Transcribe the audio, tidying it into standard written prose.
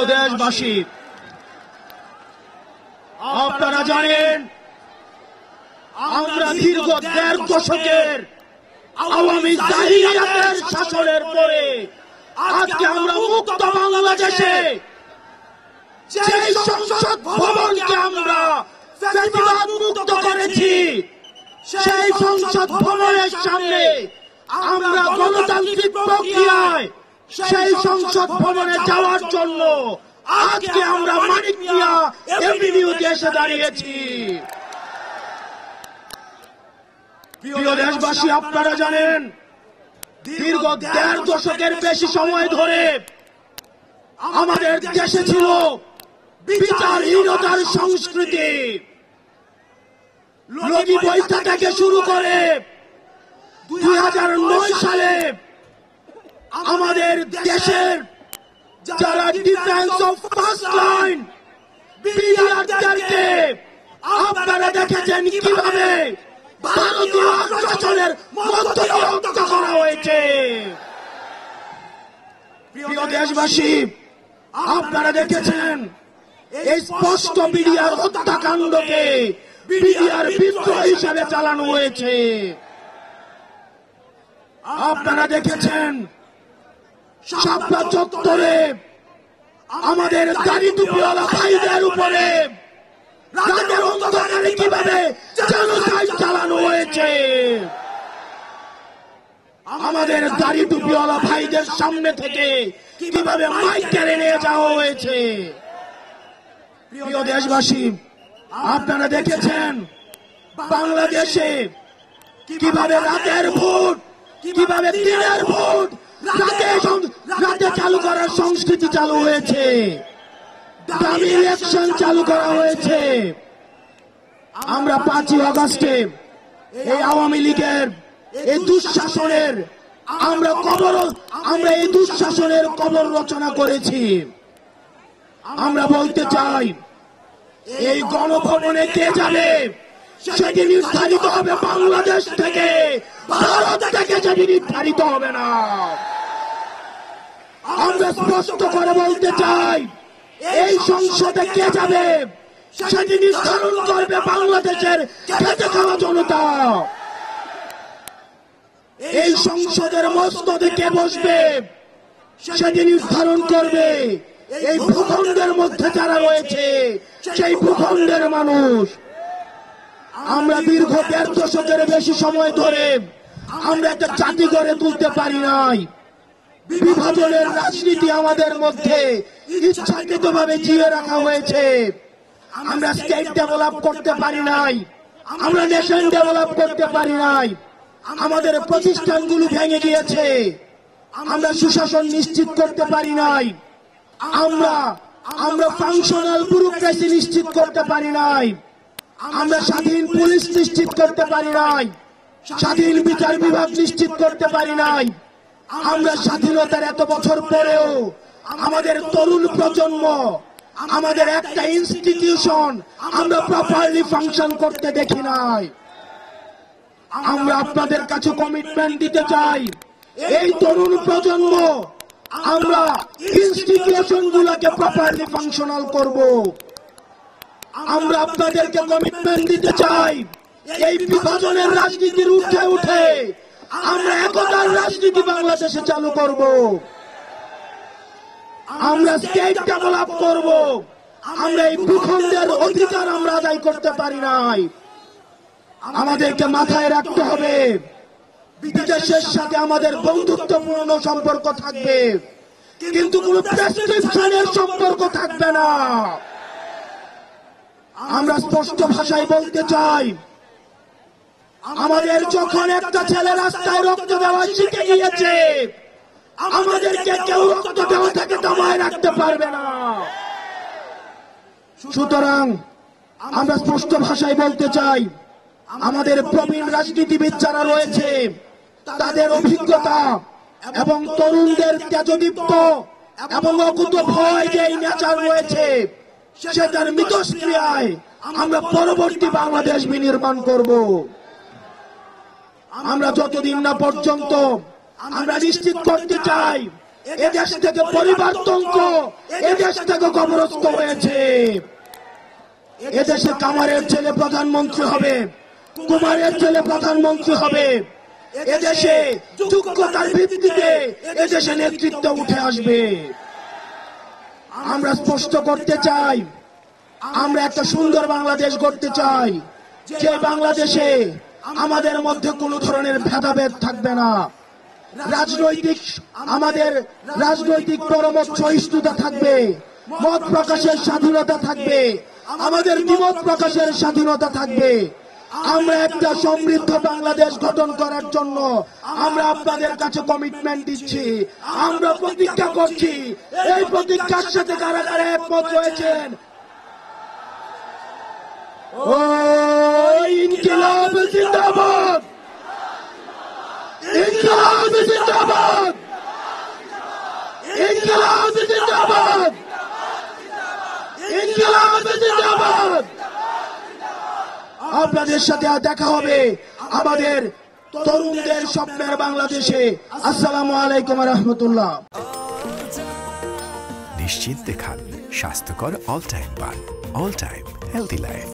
প্রিয় দেশবাসী, আপনারা জানেন আমরা দীর্ঘ ১.৫ দশকের আওয়ামী জাহিলিয়াতের শাসনের পরে আজকে আমরা মুক্ত বাংলাদেশে যে সংসদ ভবনকে আমরা ফ্যাসিবাদ মুক্ত করেছি, সেই সংসদ ভবনের সামনে আমরা গণতান্ত্রিক প্রক্রিয়ায় সেই সংসদ ভবনে যাওয়ার জন্য আজকে আমরা মানিক মিয়া এভিনিউতে এসে দাঁড়িয়েছি। প্রিয় দেশবাসী, আপনারা জানেন দীর্ঘ ১.৫ দশকের বেশি সময় ধরে আমাদের দেশে ছিল বিচারহীনতার সংস্কৃতি। লগি বৈঠা থেকে শুরু করে ২০০৯ সালে আমাদের দেশের যারা ডিফেন্স অফ ফার্স্ট লাইন বিডিআরদেরকে আপনারা দেখেছেন কিভাবে ভারতীয় আগ্রাসনের মধ্য দিয়ে হত্যা করা হয়েছে। প্রিয় দেশবাসী, আপনারা দেখেছেন এই স্পষ্ট বিডিআর হত্যাকাণ্ডকে বিডিআর বিদ্রোহ হিসেবে চালানো হয়েছে। আপনারা দেখেছেন শাপলা চত্বরে আমাদের দাড়ি টুপিওয়ালা ভাইদের উপরে রাতের অন্ধকারে কিভাবে জেনোসাইড চালানো হয়েছে। আমাদের দাড়ি টুপিওয়ালা ভাইদের সামনে থেকে কিভাবে মাইক কেড়ে নিয়ে যাওয়া হয়েছে। প্রিয় দেশবাসী, আপনারা দেখেছেন বাংলাদেশে কিভাবে রাতের ভোট, কিভাবে দিনের ভোট রাতে চালু করার সংস্কৃতি চালু হয়েছে, দামি ইলেকশন চালু করা হয়েছে। আমরা ৫ই আগস্টে এই আওয়ামী লীগের এই দুঃশাসনের আমরা এই দুঃশাসনের কবর রচনা করেছি। আমরা বলতে চাই এই গণভবনে কে যাবে সেটি নির্ধারিত হবে বাংলাদেশ থেকে, ভারত থেকে সেটি নির্ধারিত হবে না। আমরা স্পষ্ট করে বলতে চাই এই সংসদে কে যাবে সেটি নির্ধারণ করবে বাংলাদেশের খেটে খাওয়া জনতা। এই সংসদের মস্তদে কে বসবে সেটি নির্ধারণ করবে এই ভূখণ্ডের মধ্যে যারা রয়েছে সেই ভূখণ্ডের মানুষ। আমরা দীর্ঘ ১.৫ দশকের বেশি সময় ধরে আমরা একটা জাতি গড়ে তুলতে পারি নাই। বিভাজনের রাজনীতি আমাদের মধ্যে ইচ্ছাকৃতভাবে জিয়ে রাখা হয়েছে। আমরা স্টেট ডেভেলপ করতে পারি নাই, আমরা নেশন ডেভেলপ করতে পারি নাই। আমাদের প্রতিষ্ঠানগুলো ভেঙে গিয়েছে, আমরা সুশাসন নিশ্চিত করতে পারি নাই। আমরা ফাংশনাল ব্যুরোক্রেসি নিশ্চিত করতে পারি নাই। আমরা স্বাধীন পুলিশ নিশ্চিত করতে পারি নাই, স্বাধীন বিচার বিভাগ নিশ্চিত করতে পারি নাই। আমরা স্বাধীনতার এত বছর পরেও আমাদের তরুণ প্রজন্ম, আমাদের একটা ইনস্টিটিউশন আমরা প্রপারলি ফাংশন করতে দেখি নাই। আমরা আপনাদের কাছে কমিটমেন্ট দিতে চাই, এই তরুণ প্রজন্ম আমরা ইনস্টিটিউশন গুলোকে প্রপারলি ফাংশনাল করব। আমরা আপনাদেরকে কমিটমেন্ট দিতে চাই, এই বিভাজনের রাজনীতির উঠে উঠে আমরা একতার রাজনীতি বাংলাদেশে চালু করব। আমরা স্টেট ডেভেলপ করব। আমরা এই ভূখণ্ডের অধিকার আমরা আদায় করতে পারি নাই। আমাদেরকে মাথায় রাখতে হবে বিদেশের সাথে আমাদের বন্ধুত্বপূর্ণ সম্পর্ক থাকবে, কিন্তু কোন প্রেসক্রিপশনের সম্পর্ক থাকবে না। আমরা স্পষ্ট ভাষায় বলতে চাই, আমাদের যখন একটা ছেলে রাস্তায় রক্ত দেওয়া শিখে গিয়েছে, আমাদেরকে কেউ রক্ত দেওয়া থেকে দমায় রাখতে পারবে না। সুতরাং আমরা স্পষ্ট ভাষায় বলতে চাই, আমাদের প্রবীণ রাজনীতিবিদ যারা রয়েছে তাদের অভিজ্ঞতা এবং তরুণদের তেজদীপ্ত এবং অকুত ভয় যে নেচার রয়েছে সেটার মিথস্ক্রিয়ায় আমরা পরবর্তী বাংলাদেশ বিনির্মাণ করব। আমরা যতদিন না পর্যন্ত আমরা নিশ্চিত করতে চাই এদেশ থেকে পরিবারতন্ত্র, এদেশ থেকে কবরস্থ হয়েছে। এদেশে কামারের ছেলে প্রধানমন্ত্রী হবে, কুমারের ছেলে প্রধানমন্ত্রী হবে। এদেশে যোগ্যতার ভিত্তিতে এদেশে নেতৃত্ব উঠে আসবে। আমরা স্পষ্ট করতে চাই, আমরা একটা সুন্দর বাংলাদেশ গড়তে চাই, যে বাংলাদেশে আমাদের মধ্যে কোনো ধরনের ভেদাভেদ থাকবে না। আমাদের রাজনৈতিক পরমত সহিষ্ণুতা থাকবে, মত প্রকাশের স্বাধীনতা থাকবে, আমাদের দ্বিমত প্রকাশের স্বাধীনতা থাকবে। আমরা একটা সমৃদ্ধ বাংলাদেশ গঠন করার জন্য আমরা আপনাদের কাছে কমিটমেন্ট দিচ্ছি, আমরা প্রতিজ্ঞা করছি। এই প্রতিজ্ঞার সাথে কারা কারা একমত হয়েছেন? ও ইনকিলাব জিন্দাবাদ, ইনকিলাব জিন্দাবাদ, ইনকিলাব জিন্দাবাদ, ইনকিলাব জিন্দাবাদ। আপনাদের সাথে দেখা হবে আমাদের তরুণদের স্বপ্নের বাংলাদেশে। আসসালামু আলাইকুম ওয়া রাহমাতুল্লাহ। নিশ্চিন্তে খান স্বাস্থ্যকর অল টাইম পান, অল টাইম হেলদি লাইফ।